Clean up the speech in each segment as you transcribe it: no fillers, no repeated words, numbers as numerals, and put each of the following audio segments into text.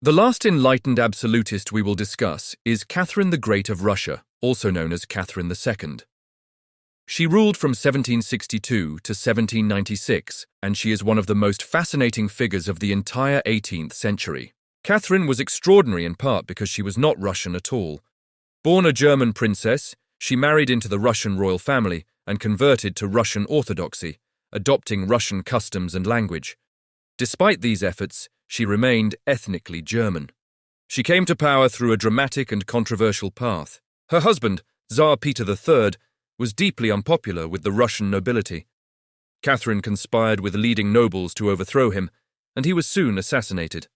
The last enlightened absolutist we will discuss is Catherine the Great of Russia, also known as Catherine II. She ruled from 1762 to 1796, and she is one of the most fascinating figures of the entire 18th century. Catherine was extraordinary in part because she was not Russian at all. Born a German princess, she married into the Russian royal family and converted to Russian orthodoxy, adopting Russian customs and language. Despite these efforts, she remained ethnically German. She came to power through a dramatic and controversial path. Her husband, Tsar Peter III, was deeply unpopular with the Russian nobility. Catherine conspired with leading nobles to overthrow him, and he was soon assassinated.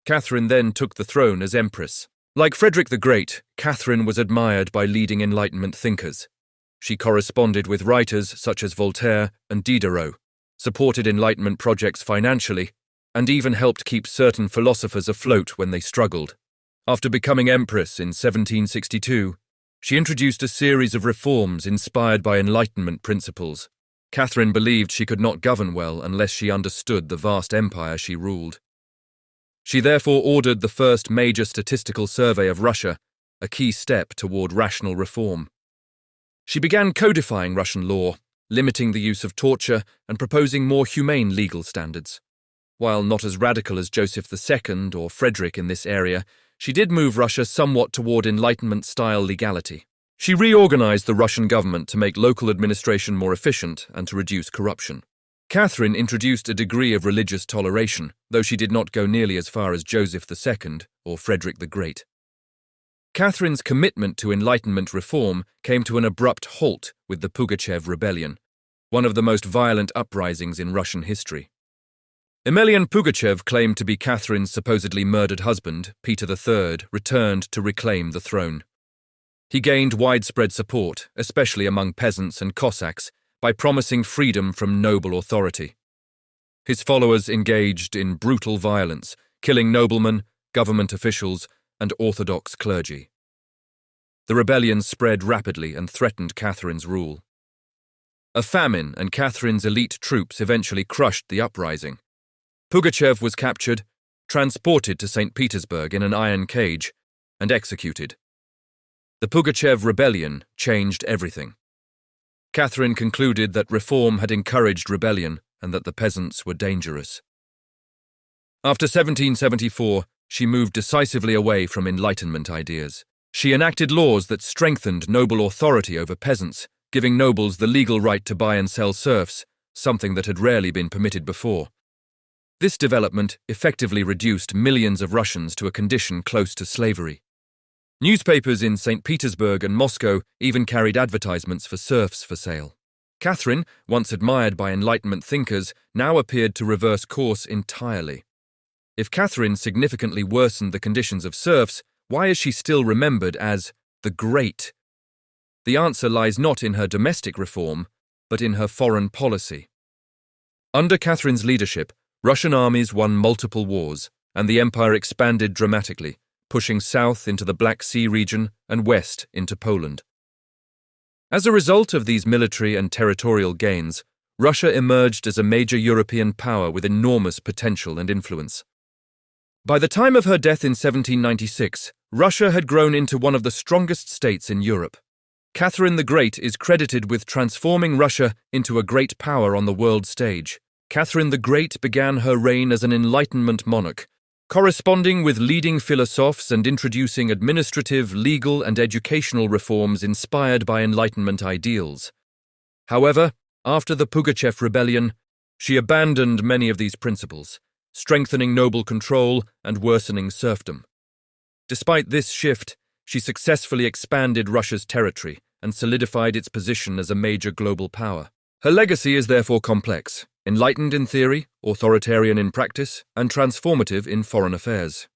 Catherine then took the throne as empress. Like Frederick the Great, Catherine was admired by leading Enlightenment thinkers. She corresponded with writers such as Voltaire and Diderot, supported Enlightenment projects financially, and even helped keep certain philosophers afloat when they struggled. After becoming empress in 1762, she introduced a series of reforms inspired by Enlightenment principles. Catherine believed she could not govern well unless she understood the vast empire she ruled. She therefore ordered the first major statistical survey of Russia, a key step toward rational reform. She began codifying Russian law, limiting the use of torture and proposing more humane legal standards. While not as radical as Joseph II or Frederick in this area, she did move Russia somewhat toward Enlightenment-style legality. She reorganized the Russian government to make local administration more efficient and to reduce corruption. Catherine introduced a degree of religious toleration, though she did not go nearly as far as Joseph II or Frederick the Great. Catherine's commitment to Enlightenment reform came to an abrupt halt with the Pugachev Rebellion, one of the most violent uprisings in Russian history. Emelian Pugachev, claimed to be Catherine's supposedly murdered husband, Peter III, returned to reclaim the throne. He gained widespread support, especially among peasants and Cossacks, by promising freedom from noble authority. His followers engaged in brutal violence, killing noblemen, government officials, and Orthodox clergy. The rebellion spread rapidly and threatened Catherine's rule. A famine and Catherine's elite troops eventually crushed the uprising. Pugachev was captured, transported to St. Petersburg in an iron cage, and executed. The Pugachev Rebellion changed everything. Catherine concluded that reform had encouraged rebellion and that the peasants were dangerous. After 1774, she moved decisively away from Enlightenment ideas. She enacted laws that strengthened noble authority over peasants, giving nobles the legal right to buy and sell serfs, something that had rarely been permitted before. This development effectively reduced millions of Russians to a condition close to slavery. Newspapers in St. Petersburg and Moscow even carried advertisements for serfs for sale. Catherine, once admired by Enlightenment thinkers, now appeared to reverse course entirely. If Catherine significantly worsened the conditions of serfs, why is she still remembered as the Great? The answer lies not in her domestic reform, but in her foreign policy. Under Catherine's leadership, Russian armies won multiple wars, and the empire expanded dramatically, pushing south into the Black Sea region and west into Poland. As a result of these military and territorial gains, Russia emerged as a major European power with enormous potential and influence. By the time of her death in 1796, Russia had grown into one of the strongest states in Europe. Catherine the Great is credited with transforming Russia into a great power on the world stage. Catherine the Great began her reign as an Enlightenment monarch, corresponding with leading philosophers and introducing administrative, legal, and educational reforms inspired by Enlightenment ideals. However, after the Pugachev Rebellion, she abandoned many of these principles, strengthening noble control and worsening serfdom. Despite this shift, she successfully expanded Russia's territory and solidified its position as a major global power. Her legacy is therefore complex, enlightened in theory, authoritarian in practice, and transformative in foreign affairs.